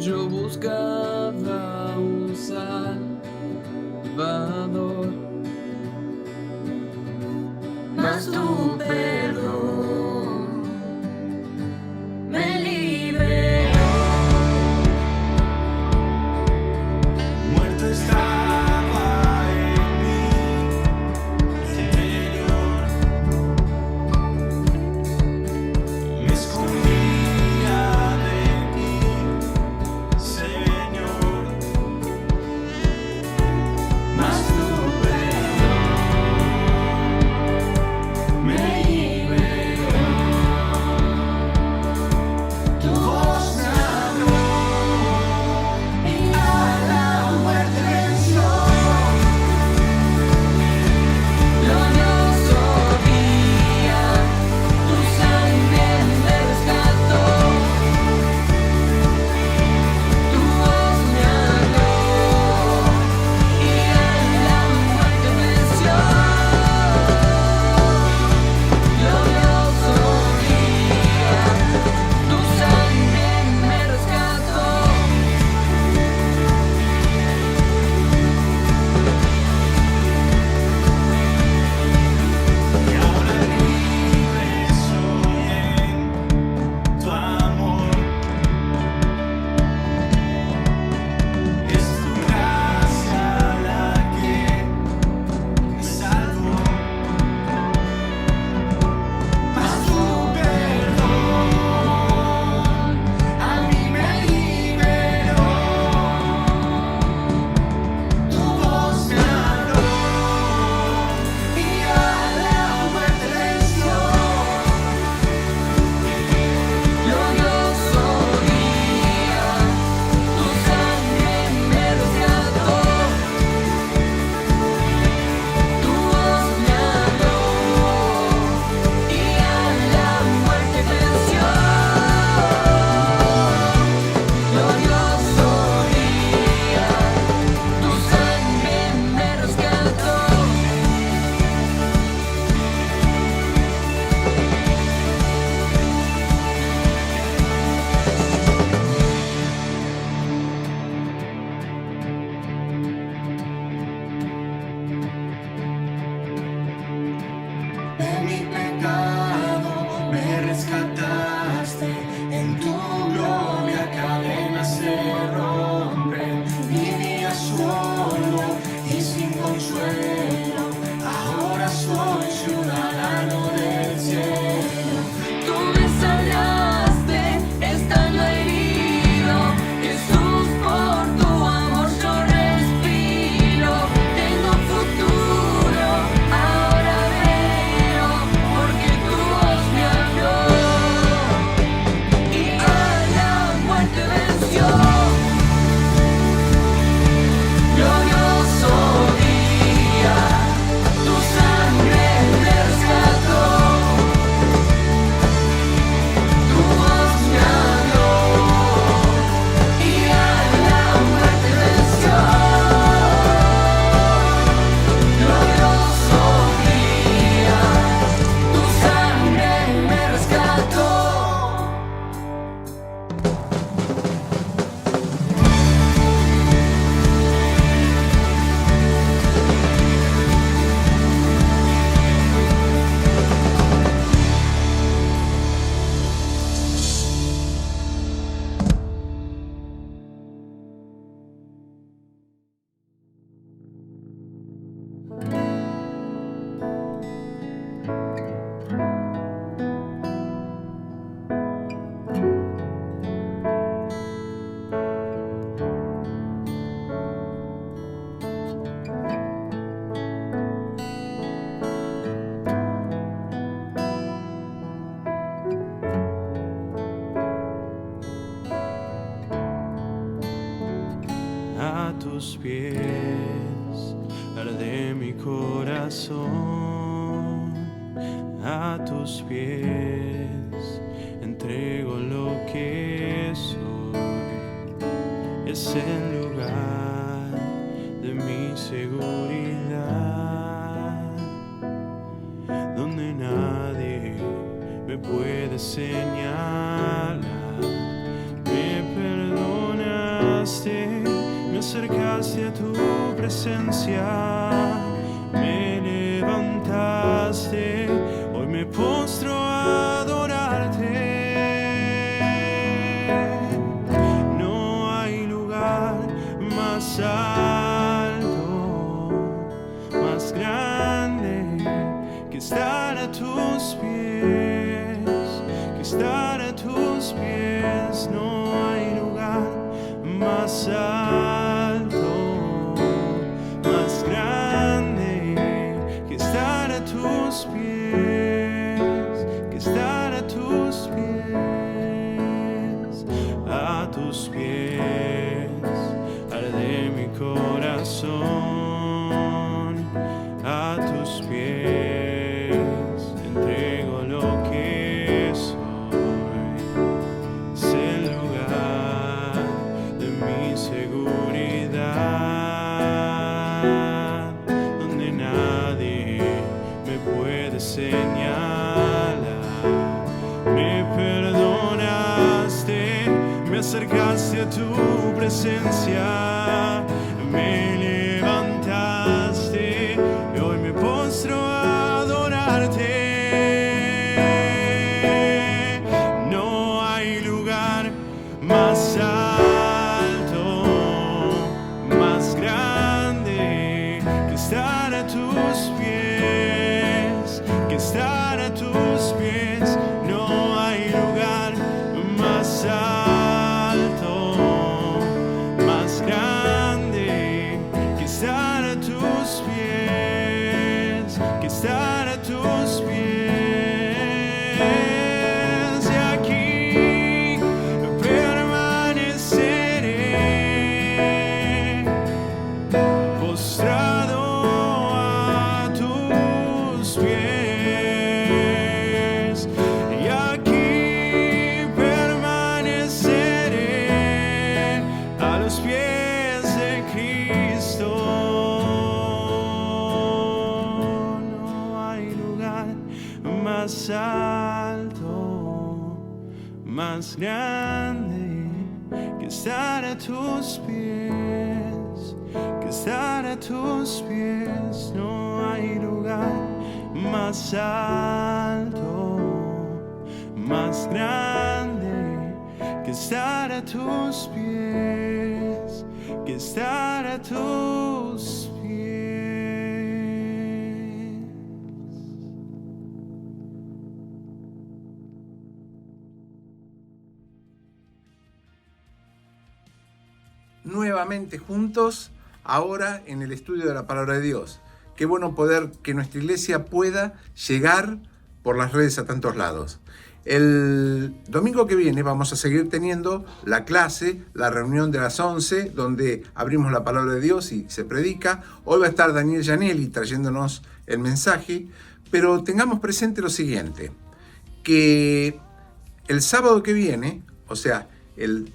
Yo buscaba un salvador, mas tu perdón me liberó. Muerto estaba en mi interior, me escondía de ti, Señor, mas tu perdón me liberó. Tu voz me habló y a la muerte venció. Glorioso día, tu sangre me rescató. Tu voz me habló y a la muerte venció. Glorioso día, tu sangre me rescató. Y ahora libre soy en tu amor. Es tu gracia la que me salvó, mas tu perdón a mí me liberó. Tu voz me habló y a la muerte venció. Glorioso día, tu sangre me rescató. Tu voz me habló y a la muerte venció. Glorioso día, tu sangre me rescató. De mi pecado me rescataste, en tu gloria cadenas se rompen. Vivía solo y sin consuelo, ahora soy ciudadano del cielo. Tú me sanaste estando herido, Jesús, por tu amor yo respiro. Tengo un futuro, ahora veo, porque tu voz me habló y a la muerte venció. Glorioso día, tu sangre me rescató. Tu voz me habló y a la muerte venció. Glorioso día, tu sangre me rescató. A tus pies arde mi corazón, a tus pies entrego lo que soy. Es el lugar de mi seguridad, donde nadie me puede señalar. Me perdona acercaste a tu presencia, me levantaste, hoy me postro a adorarte. No hay lugar más alto, más grande que estar a tus pies, que estar a tus pies. No hay lugar más alto, más grande que estar a tus pies, que estar a tus pies, a tus pies. Arde mi corazón, a tus pies entrego lo que soy. Es el lugar de mi seguridad, donde nadie me puede señalar. Me perdonaste, me acercaste a tu presencia, me levantaste y hoy me postro a adorarte. No hay lugar más alto, más grande que estar a tus pies, que estar a tus pies. No hay lugar más alto, más grande que estar a tus pies, que estar a tus pies. Y aquí permaneceré, postrado a tus pies. Y aquí permaneceré a los pies de Cristo. No hay lugar más alto, más grande que estar a tus pies, que estar a tus pies. No hay lugar más alto, más grande que estar a tus pies, que estar a tus pies. Nuevamente juntos, ahora en el estudio de la Palabra de Dios. Qué bueno poder que nuestra iglesia pueda llegar por las redes a tantos lados. El domingo que viene vamos a seguir teniendo la clase, la reunión de las 11, donde abrimos la Palabra de Dios y se predica. Hoy va a estar Daniel Gianelli trayéndonos el mensaje, pero tengamos presente lo siguiente, que el sábado que viene, o sea,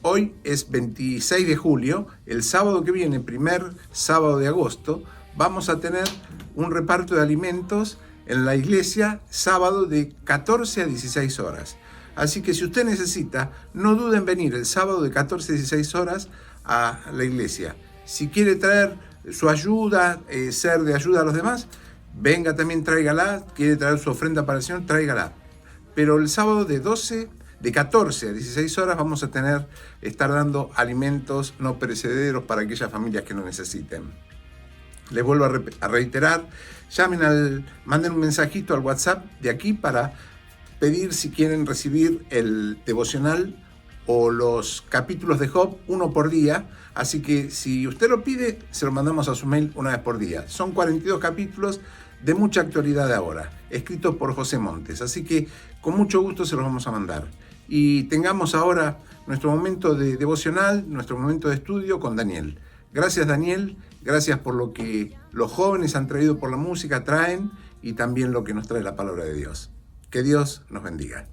hoy es 26 de julio, el sábado que viene, primer sábado de agosto, vamos a tener un reparto de alimentos en la iglesia, sábado de 14 a 16 horas. Así que si usted necesita, no duden en venir el sábado de 14 a 16 horas a la iglesia. Si quiere traer su ayuda, ser de ayuda a los demás, venga también, tráigala. Quiere traer su ofrenda para el Señor, tráigala. Pero el sábado de 14 a 16 horas vamos a estar dando alimentos no perecederos para aquellas familias que lo necesiten. Les vuelvo a reiterar, manden un mensajito al WhatsApp de aquí para pedir si quieren recibir el devocional o los capítulos de Job, uno por día. Así que si usted lo pide, se lo mandamos a su mail una vez por día. Son 42 capítulos de mucha actualidad de ahora, escritos por José Montes. Así que con mucho gusto se los vamos a mandar. Y tengamos ahora nuestro momento de devocional, nuestro momento de estudio con Daniel. Gracias, Daniel. Gracias por lo que los jóvenes han traído por la música, traen, y también lo que nos trae la palabra de Dios. Que Dios nos bendiga.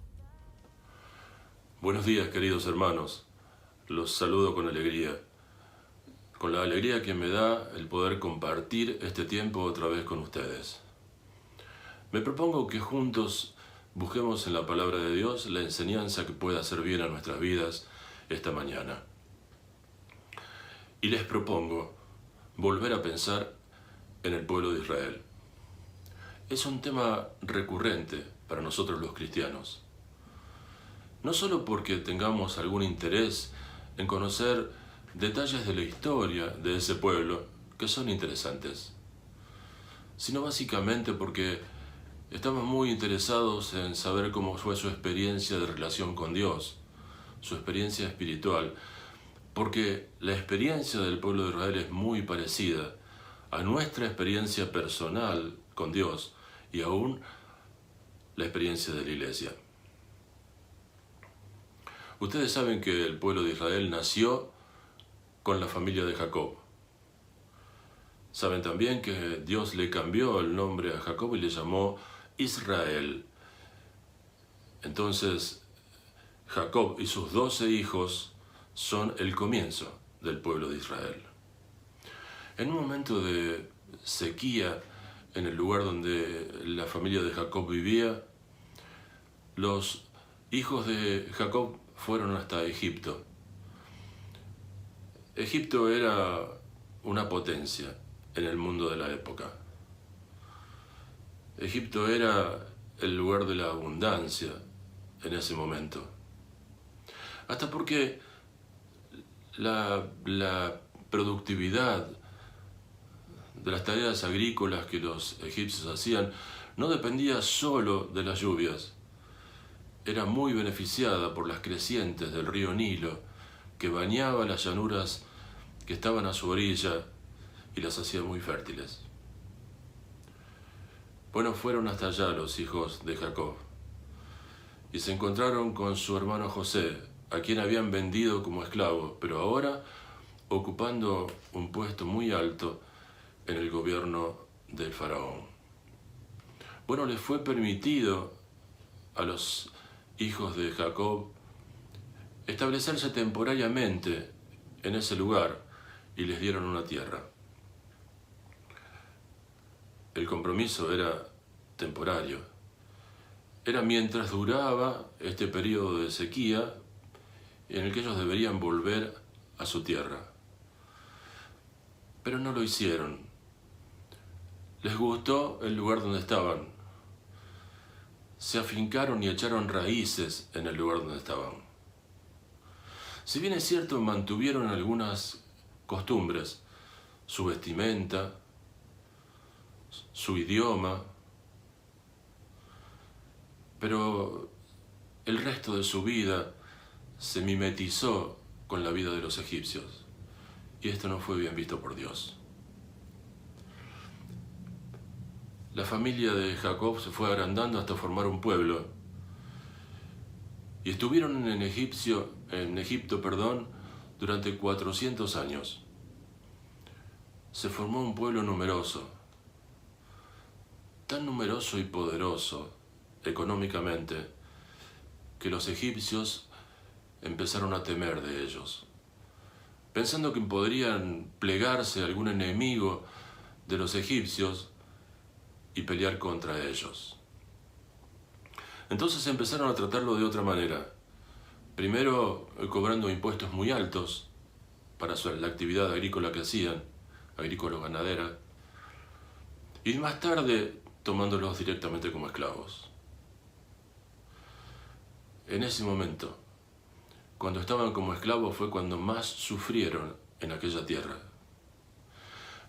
Buenos días, queridos hermanos. Los saludo con alegría. Con la alegría que me da el poder compartir este tiempo otra vez con ustedes. Me propongo que juntos busquemos en la palabra de Dios la enseñanza que pueda servir a nuestras vidas esta mañana. y les propongo volver a pensar en el pueblo de Israel. Es un tema recurrente para nosotros los cristianos. No solo porque tengamos algún interés en conocer detalles de la historia de ese pueblo, que son interesantes, sino básicamente porque estamos muy interesados en saber cómo fue su experiencia de relación con Dios, su experiencia espiritual, porque la experiencia del pueblo de Israel es muy parecida a nuestra experiencia personal con Dios y aún la experiencia de la iglesia. Ustedes saben que el pueblo de Israel nació con la familia de Jacob. Saben también que Dios le cambió el nombre a Jacob y le llamó Israel. Entonces, Jacob y sus 12 hijos son el comienzo del pueblo de Israel. En un momento de sequía en el lugar donde la familia de Jacob vivía, los hijos de Jacob fueron hasta Egipto. Egipto era una potencia en el mundo de la época. Egipto era el lugar de la abundancia en ese momento. Hasta porque la productividad de las tareas agrícolas que los egipcios hacían no dependía solo de las lluvias. Era muy beneficiada por las crecientes del río Nilo, que bañaba las llanuras que estaban a su orilla y las hacía muy fértiles. Bueno, fueron hasta allá los hijos de Jacob y se encontraron con su hermano José, a quien habían vendido como esclavo, pero ahora ocupando un puesto muy alto en el gobierno del faraón. Bueno, les fue permitido a los hijos de Jacob establecerse temporariamente en ese lugar y les dieron una tierra. El compromiso era temporario. Era mientras duraba este periodo de sequía en el que ellos deberían volver a su tierra. Pero no lo hicieron. Les gustó el lugar donde estaban. Se afincaron y echaron raíces en el lugar donde estaban. Si bien es cierto, mantuvieron algunas costumbres, su vestimenta, su idioma, pero el resto de su vida se mimetizó con la vida de los egipcios, y esto no fue bien visto por Dios. La familia de Jacob se fue agrandando hasta formar un pueblo, y estuvieron en Egipto, durante 400 años. Se formó un pueblo numeroso, tan numeroso y poderoso económicamente, que los egipcios empezaron a temer de ellos, pensando que podrían plegarse a algún enemigo de los egipcios y pelear contra ellos. Entonces empezaron a tratarlo de otra manera. Primero cobrando impuestos muy altos para la actividad agrícola que hacían, agrícola-ganadera, y más tarde tomándolos directamente como esclavos. En ese momento, cuando estaban como esclavos, fue cuando más sufrieron en aquella tierra.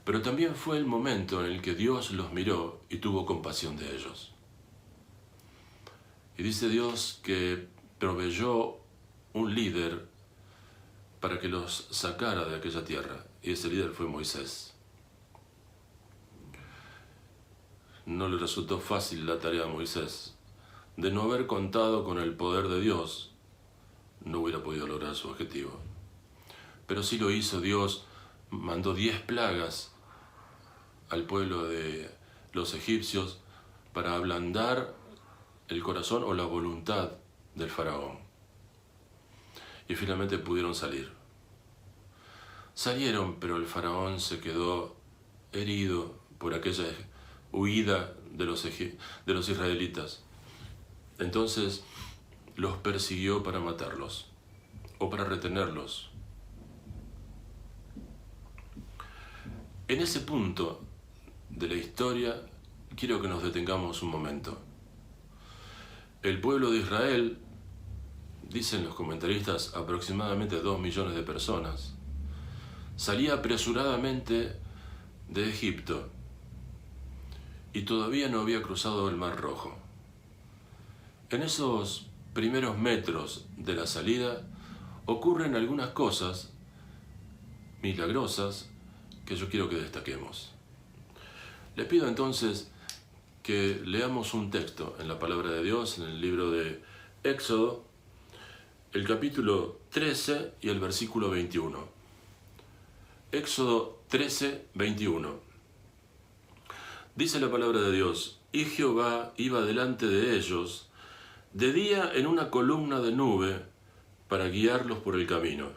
Pero también fue el momento en el que Dios los miró y tuvo compasión de ellos. Y dice Dios que proveyó un líder para que los sacara de aquella tierra, y ese líder fue Moisés. No le resultó fácil la tarea a Moisés. De no haber contado con el poder de Dios, no hubiera podido lograr su objetivo. Pero sí lo hizo Dios, mandó 10 plagas al pueblo de los egipcios para ablandar el corazón o la voluntad del faraón. Y finalmente pudieron salir. Salieron, pero el faraón se quedó herido por aquella huida de los israelitas. Entonces los persiguió para matarlos o para retenerlos. En ese punto de la historia quiero que nos detengamos un momento. El pueblo de Israel, dicen los comentaristas, aproximadamente 2 millones de personas, salía apresuradamente de Egipto y todavía no había cruzado el Mar Rojo. En esos primeros metros de la salida ocurren algunas cosas milagrosas que yo quiero que destaquemos. Le pido entonces que leamos un texto en la palabra de Dios, en el libro de Éxodo, el capítulo 13 y el versículo 21. Éxodo 13, 21. Dice la palabra de Dios: y Jehová iba delante de ellos de día en una columna de nube para guiarlos por el camino,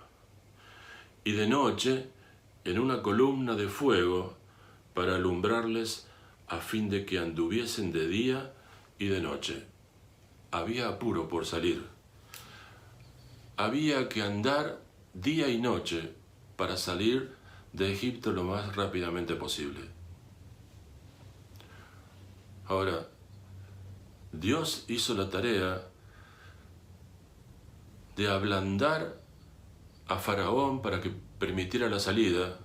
y de noche en una columna de fuego para alumbrarles a fin de que anduviesen de día y de noche. Había apuro por salir. Había que andar día y noche para salir de Egipto lo más rápidamente posible. Ahora, Dios hizo la tarea de ablandar a Faraón para que permitiera la salida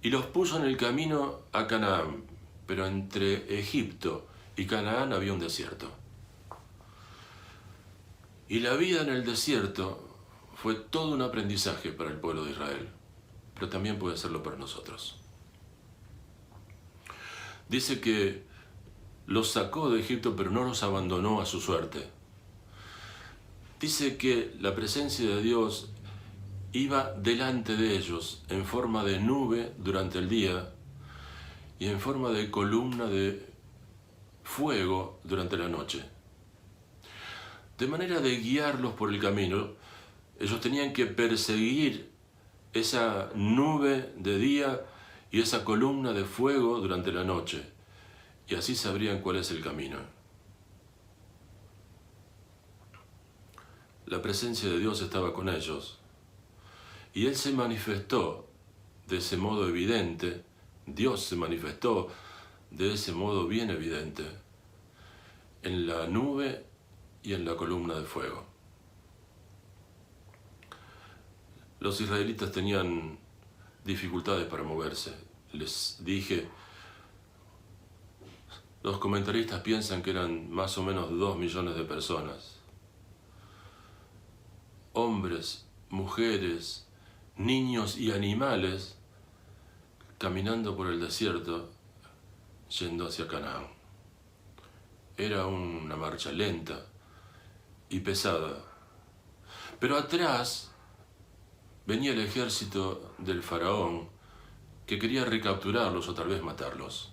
y los puso en el camino a Canaán, pero entre Egipto y Canaán había un desierto. Y la vida en el desierto fue todo un aprendizaje para el pueblo de Israel, pero también puede serlo para nosotros. Dice que los sacó de Egipto, pero no los abandonó a su suerte. Dice que la presencia de Dios iba delante de ellos en forma de nube durante el día y en forma de columna de fuego durante la noche. De manera de guiarlos por el camino, ellos tenían que perseguir esa nube de día y esa columna de fuego durante la noche, y así sabrían cuál es el camino. La presencia de Dios estaba con ellos, y Él se manifestó de ese modo evidente, Dios se manifestó de ese modo bien evidente, en la nube y en la columna de fuego. Los israelitas tenían dificultades para moverse. Les dije, los comentaristas piensan que eran más o menos 2 millones de personas. Hombres, mujeres, niños y animales caminando por el desierto yendo hacia Canaán. Era una marcha lenta y pesada, pero atrás venía el ejército del faraón que quería recapturarlos o tal vez matarlos.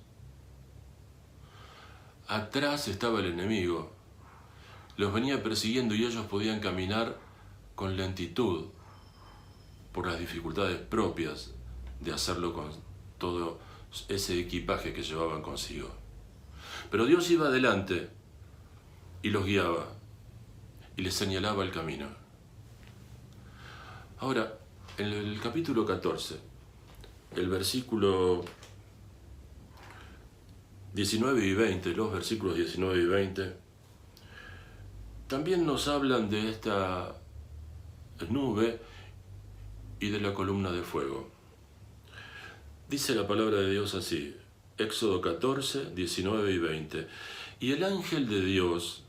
Atrás estaba el enemigo, los venía persiguiendo y ellos podían caminar con lentitud por las dificultades propias de hacerlo con todo ese equipaje que llevaban consigo. Pero Dios iba adelante y los guiaba y les señalaba el camino. Ahora, en el capítulo 14, el versículo 19 y 20, los versículos 19 y 20, también nos hablan de esta nube y de la columna de fuego. Dice la palabra de Dios así, Éxodo 14, 19 y 20. Y el ángel de Dios,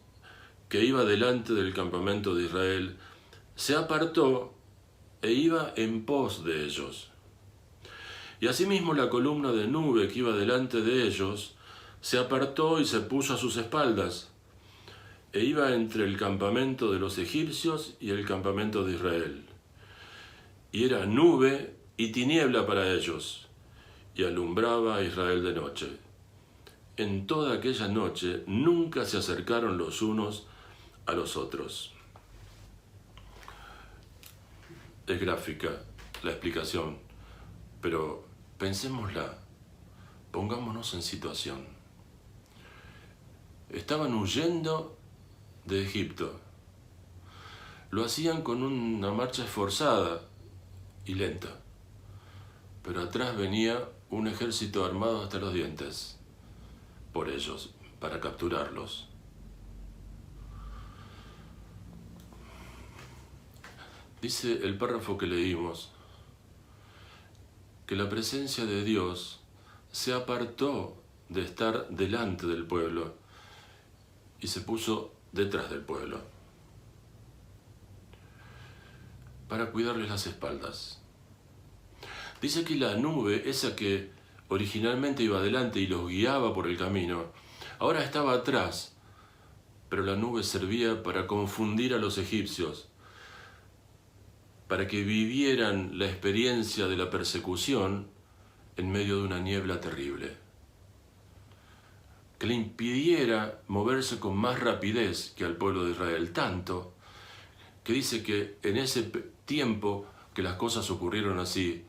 que iba delante del campamento de Israel, se apartó e iba en pos de ellos. Y asimismo la columna de nube que iba delante de ellos se apartó y se puso a sus espaldas, e iba entre el campamento de los egipcios y el campamento de Israel. Y era nube y tiniebla para ellos, y alumbraba a Israel de noche. En toda aquella noche nunca se acercaron los unos a los otros. Es gráfica la explicación, pero pensémosla, pongámonos en situación. Estaban huyendo de Egipto. Lo hacían con una marcha esforzada y lenta, pero atrás venía un ejército armado hasta los dientes por ellos, para capturarlos. Dice el párrafo que leímos que la presencia de Dios se apartó de estar delante del pueblo y se puso detrás del pueblo para cuidarles las espaldas. Dice que la nube, esa que originalmente iba adelante y los guiaba por el camino, ahora estaba atrás, pero la nube servía para confundir a los egipcios, para que vivieran la experiencia de la persecución en medio de una niebla terrible, que le impidiera moverse con más rapidez que al pueblo de Israel, tanto que dice que en ese tiempo que las cosas ocurrieron así,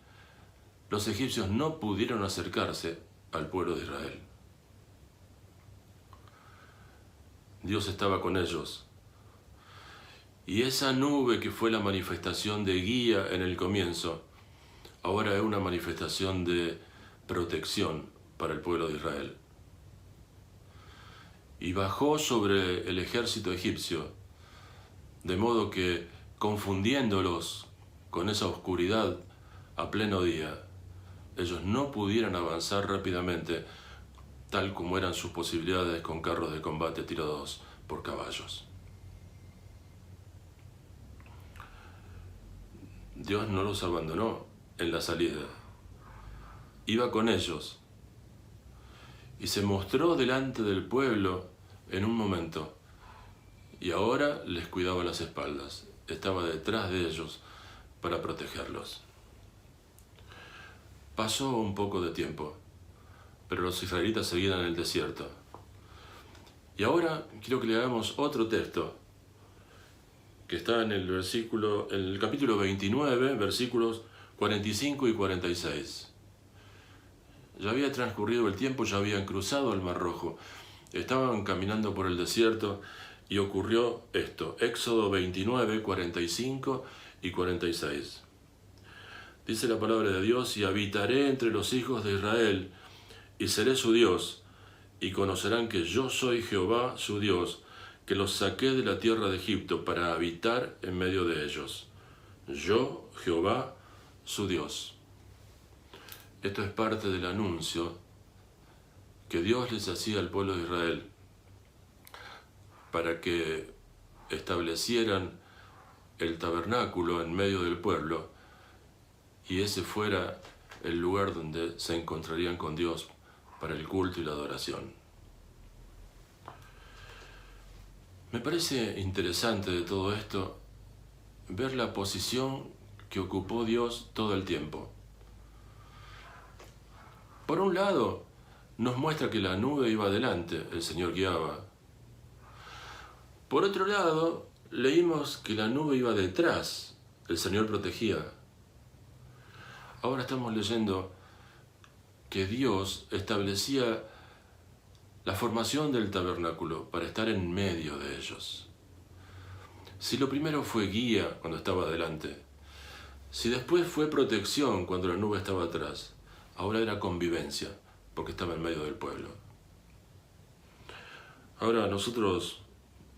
los egipcios no pudieron acercarse al pueblo de Israel. Dios estaba con ellos. Y esa nube que fue la manifestación de guía en el comienzo, ahora es una manifestación de protección para el pueblo de Israel. Y bajó sobre el ejército egipcio, de modo que, confundiéndolos con esa oscuridad a pleno día, ellos no pudieran avanzar rápidamente, tal como eran sus posibilidades con carros de combate tirados por caballos. Dios no los abandonó en la salida. Iba con ellos y se mostró delante del pueblo en un momento y ahora les cuidaba las espaldas. Estaba detrás de ellos para protegerlos. Pasó un poco de tiempo, pero los israelitas seguían en el desierto. Y ahora quiero que le hagamos otro texto que está en el capítulo 29, versículos 45 y 46. Ya había transcurrido el tiempo, ya habían cruzado el Mar Rojo, estaban caminando por el desierto y ocurrió esto. Éxodo 29, 45 y 46. Dice la palabra de Dios: y habitaré entre los hijos de Israel, y seré su Dios, y conocerán que yo soy Jehová su Dios, que los saqué de la tierra de Egipto para habitar en medio de ellos. Yo, Jehová, su Dios. Esto es parte del anuncio que Dios les hacía al pueblo de Israel para que establecieran el tabernáculo en medio del pueblo y ese fuera el lugar donde se encontrarían con Dios para el culto y la adoración. Me parece interesante de todo esto ver la posición que ocupó Dios todo el tiempo. Por un lado, nos muestra que la nube iba adelante, el Señor guiaba. Por otro lado, leímos que la nube iba detrás, el Señor protegía. Ahora estamos leyendo que Dios establecía la formación del tabernáculo para estar en medio de ellos. Si lo primero fue guía cuando estaba adelante, si después fue protección cuando la nube estaba atrás, ahora era convivencia porque estaba en medio del pueblo. Ahora nosotros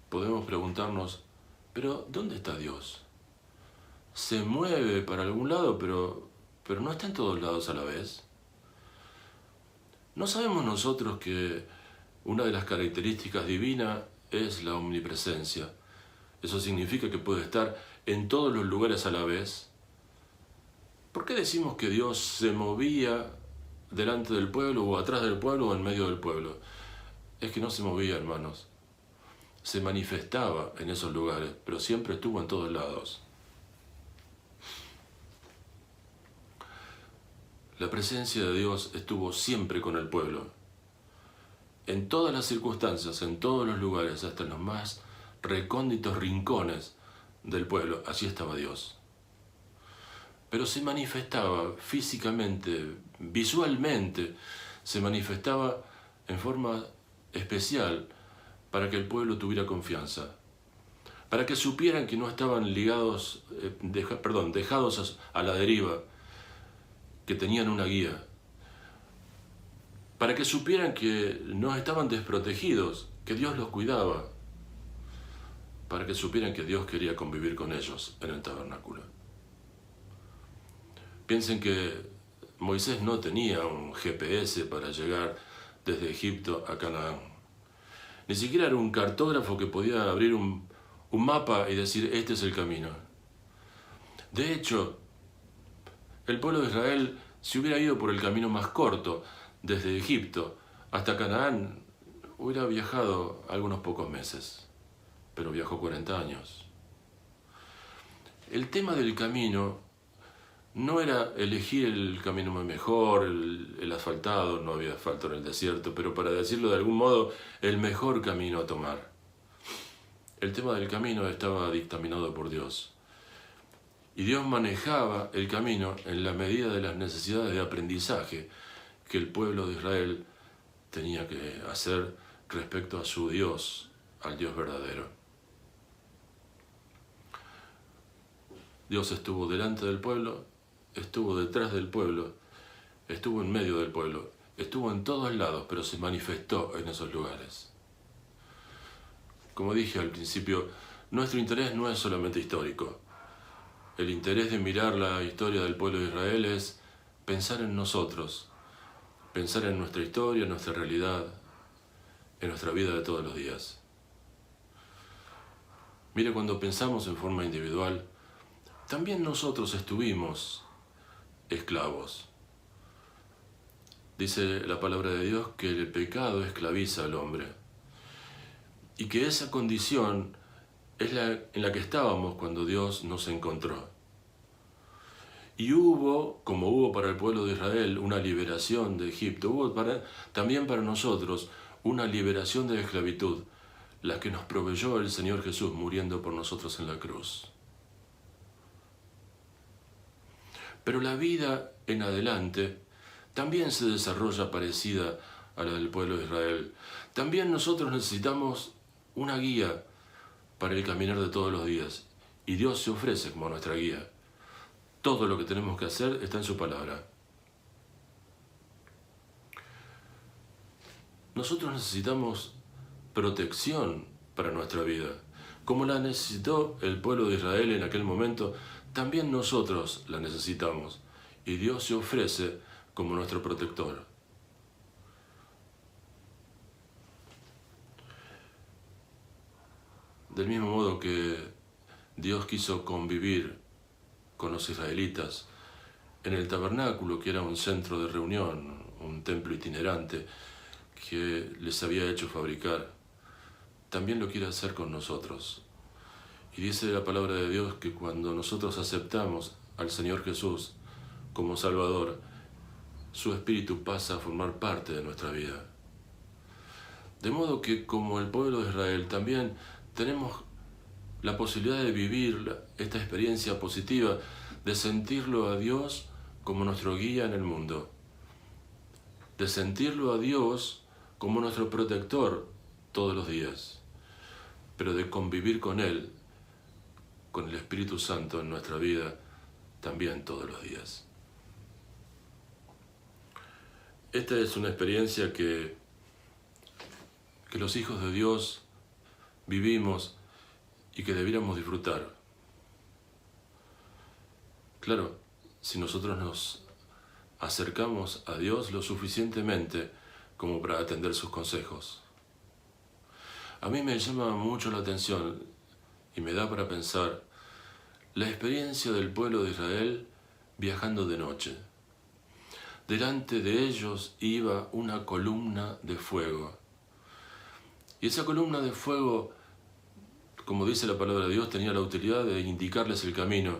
podemos preguntarnos, ¿pero dónde está Dios? Se mueve para algún lado, pero no está en todos lados a la vez. ¿No sabemos nosotros que una de las características divinas es la omnipresencia? Eso significa que puede estar en todos los lugares a la vez. ¿Por qué decimos que Dios se movía delante del pueblo o atrás del pueblo o en medio del pueblo? Es que no se movía, hermanos. Se manifestaba en esos lugares, pero siempre estuvo en todos lados. La presencia de Dios estuvo siempre con el pueblo. En todas las circunstancias, en todos los lugares, hasta en los más recónditos rincones del pueblo, allí estaba Dios. Pero se manifestaba físicamente, visualmente, se manifestaba en forma especial para que el pueblo tuviera confianza, para que supieran que no estaban dejados a la deriva, que tenían una guía, para que supieran que no estaban desprotegidos, que Dios los cuidaba, para que supieran que Dios quería convivir con ellos en el tabernáculo. Piensen que Moisés no tenía un GPS para llegar desde Egipto a Canaán. Ni siquiera era un cartógrafo que podía abrir un mapa y decir, este es el camino. De hecho, el pueblo de Israel, si hubiera ido por el camino más corto, desde Egipto hasta Canaán, hubiera viajado algunos pocos meses, pero viajó 40 años. El tema del camino no era elegir el camino mejor, el asfaltado, no había asfalto en el desierto, pero para decirlo de algún modo, el mejor camino a tomar. El tema del camino estaba dictaminado por Dios. Y Dios manejaba el camino en la medida de las necesidades de aprendizaje que el pueblo de Israel tenía que hacer respecto a su Dios, al Dios verdadero. Dios estuvo delante del pueblo, estuvo detrás del pueblo, estuvo en medio del pueblo, estuvo en todos lados, pero se manifestó en esos lugares. Como dije al principio, nuestro interés no es solamente histórico. El interés de mirar la historia del pueblo de Israel es pensar en nosotros, pensar en nuestra historia, en nuestra realidad, en nuestra vida de todos los días. Mire, cuando pensamos en forma individual, también nosotros estuvimos esclavos. Dice la palabra de Dios que el pecado esclaviza al hombre y que esa condición es en la que estábamos cuando Dios nos encontró. Y hubo, como hubo para el pueblo de Israel, una liberación de Egipto, hubo también para nosotros una liberación de la esclavitud, la que nos proveyó el Señor Jesús muriendo por nosotros en la cruz. Pero la vida en adelante también se desarrolla parecida a la del pueblo de Israel. También nosotros necesitamos una guía para el caminar de todos los días. Y Dios se ofrece como nuestra guía. Todo lo que tenemos que hacer está en su palabra. Nosotros necesitamos protección para nuestra vida. Como la necesitó el pueblo de Israel en aquel momento, también nosotros la necesitamos. Y Dios se ofrece como nuestro protector. Del mismo modo que Dios quiso convivir con los israelitas en el tabernáculo, que era un centro de reunión, un templo itinerante que les había hecho fabricar, también lo quiere hacer con nosotros. Y dice la palabra de Dios que cuando nosotros aceptamos al Señor Jesús como Salvador, su Espíritu pasa a formar parte de nuestra vida. De modo que, como el pueblo de Israel, también tenemos la posibilidad de vivir esta experiencia positiva, de sentirlo a Dios como nuestro guía en el mundo, de sentirlo a Dios como nuestro protector todos los días, pero de convivir con Él, con el Espíritu Santo en nuestra vida, también todos los días. Esta es una experiencia que los hijos de Dios vivimos y que debiéramos disfrutar. Claro, si nosotros nos acercamos a Dios lo suficientemente como para atender sus consejos. A mí me llama mucho la atención y me da para pensar la experiencia del pueblo de Israel viajando de noche. Delante de ellos iba una columna de fuego. Y esa columna de fuego, como dice la palabra de Dios, tenía la utilidad de indicarles el camino,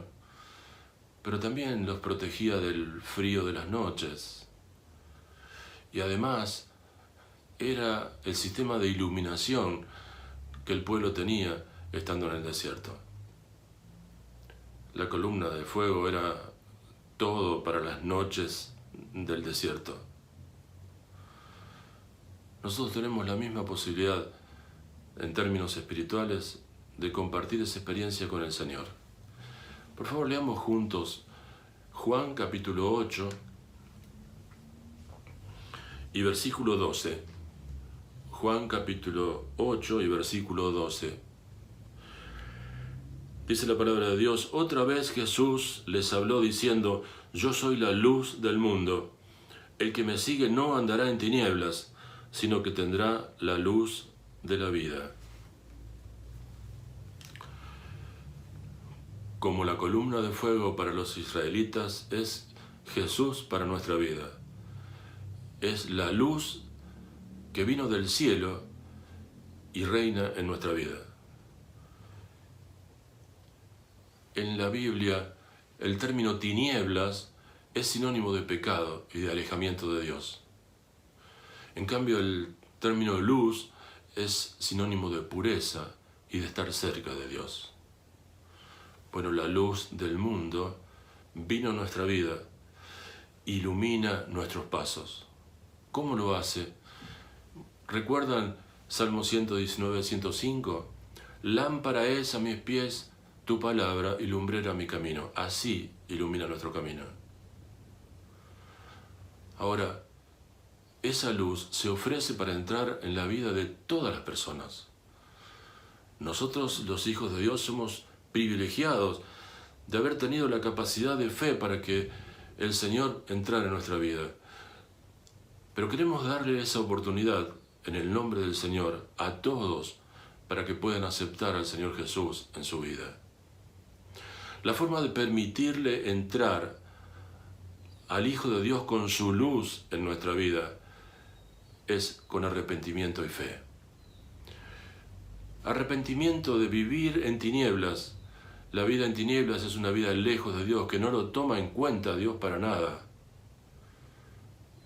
pero también los protegía del frío de las noches. Y además era el sistema de iluminación que el pueblo tenía estando en el desierto. La columna de fuego era todo para las noches del desierto. Nosotros tenemos la misma posibilidad, en términos espirituales, de compartir esa experiencia con el Señor. Por favor, leamos juntos Juan capítulo 8, y versículo 12. Juan capítulo 8 y versículo 12. Dice la palabra de Dios: otra vez Jesús les habló diciendo: yo soy la luz del mundo. El que me sigue no andará en tinieblas, sino que tendrá la luz de la vida. Como la columna de fuego para los israelitas, es Jesús para nuestra vida. Es la luz que vino del cielo y reina en nuestra vida. En la Biblia, el término tinieblas es sinónimo de pecado y de alejamiento de Dios. En cambio, el término luz es sinónimo de pureza y de estar cerca de Dios. Bueno, la luz del mundo vino a nuestra vida, ilumina nuestros pasos. ¿Cómo lo hace? ¿Recuerdan Salmo 119, 105? Lámpara es a mis pies tu palabra y lumbrera mi camino. Así ilumina nuestro camino. Ahora, esa luz se ofrece para entrar en la vida de todas las personas. Nosotros, los hijos de Dios, somos privilegiados de haber tenido la capacidad de fe para que el Señor entrara en nuestra vida. Pero queremos darle esa oportunidad en el nombre del Señor a todos para que puedan aceptar al Señor Jesús en su vida. La forma de permitirle entrar al Hijo de Dios con su luz en nuestra vida es con arrepentimiento y fe. Arrepentimiento de vivir en tinieblas. La vida en tinieblas es una vida lejos de Dios, que no lo toma en cuenta a Dios para nada.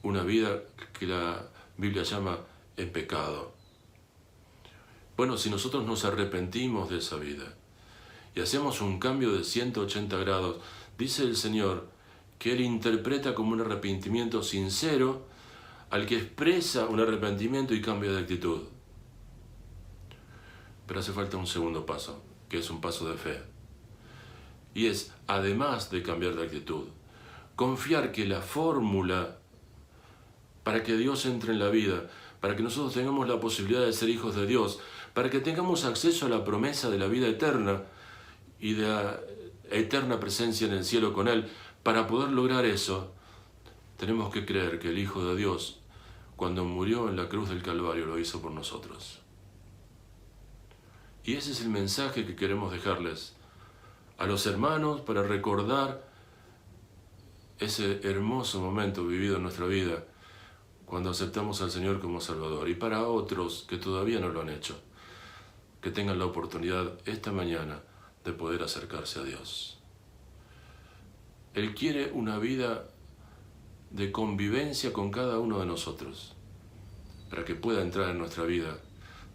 Una vida que la Biblia llama en pecado. Bueno, si nosotros nos arrepentimos de esa vida y hacemos un cambio de 180 grados, dice el Señor que Él interpreta como un arrepentimiento sincero al que expresa un arrepentimiento y cambio de actitud. Pero hace falta un segundo paso, que es un paso de fe. Y es, además de cambiar de actitud, confiar que la fórmula para que Dios entre en la vida, para que nosotros tengamos la posibilidad de ser hijos de Dios, para que tengamos acceso a la promesa de la vida eterna y de la eterna presencia en el cielo con Él, para poder lograr eso, tenemos que creer que el Hijo de Dios, cuando murió en la cruz del Calvario, lo hizo por nosotros. Y ese es el mensaje que queremos dejarles a los hermanos para recordar ese hermoso momento vivido en nuestra vida cuando aceptamos al Señor como Salvador. Y para otros que todavía no lo han hecho, que tengan la oportunidad esta mañana de poder acercarse a Dios. Él quiere una vida de convivencia con cada uno de nosotros. Para que pueda entrar en nuestra vida,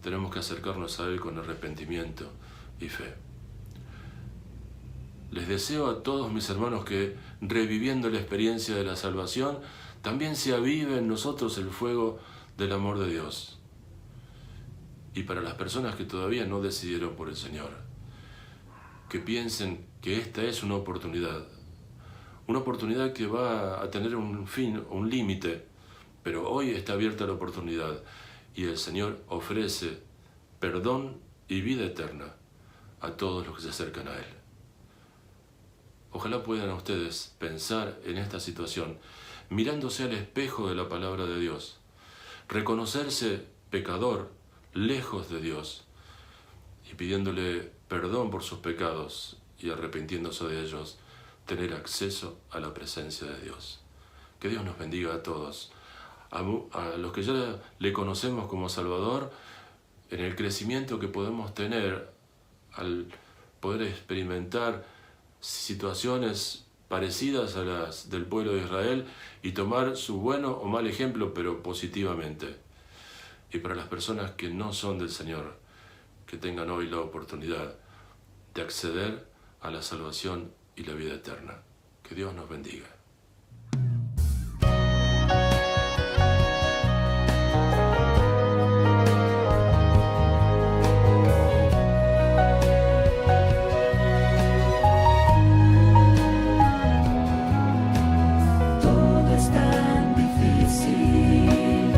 tenemos que acercarnos a Él con arrepentimiento y fe. Les deseo a todos mis hermanos que, reviviendo la experiencia de la salvación, también se avive en nosotros el fuego del amor de Dios. Y para las personas que todavía no decidieron por el Señor, que piensen que esta es una oportunidad que va a tener un fin, un límite, pero hoy está abierta la oportunidad y el Señor ofrece perdón y vida eterna a todos los que se acercan a Él. Ojalá puedan ustedes pensar en esta situación, mirándose al espejo de la palabra de Dios, reconocerse pecador, lejos de Dios, y pidiéndole perdón por sus pecados y arrepintiéndose de ellos, tener acceso a la presencia de Dios. Que Dios nos bendiga a todos, a los que ya le conocemos como Salvador, en el crecimiento que podemos tener al poder experimentar situaciones parecidas a las del pueblo de Israel y tomar su bueno o mal ejemplo, pero positivamente. Y para las personas que no son del Señor, que tengan hoy la oportunidad de acceder a la salvación y la vida eterna. Que Dios nos bendiga. Todo es tan difícil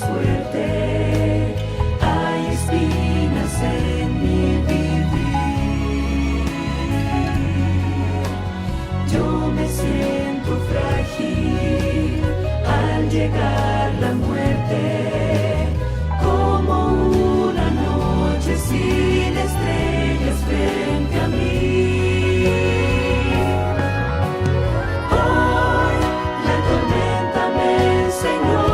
fuerte, hay espinas en mi vivir. Yo me siento frágil al llegar la muerte, como una noche sin estrellas frente a mí. Hoy la tormenta me enseñó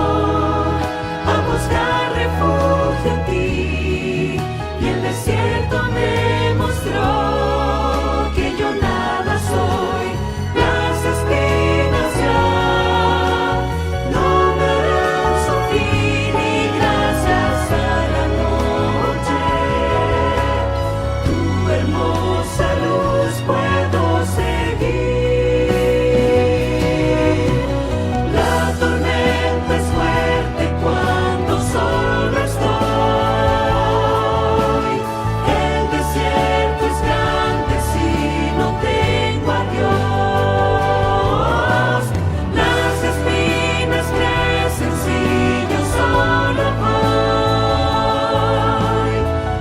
a buscar refugio en ti, y el desierto me mostró que yo nada soy. Las espinas ya no me harán sufrir, y gracias a la noche, tu hermosa luz puedo seguir. La tormenta es fuerte cuando solo estoy. El desierto es grande si no tengo a Dios. Las espinas crecen si yo solo voy,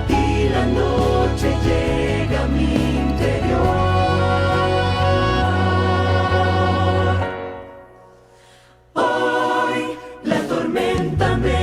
y la noche llega a mi interior. Hoy la tormenta me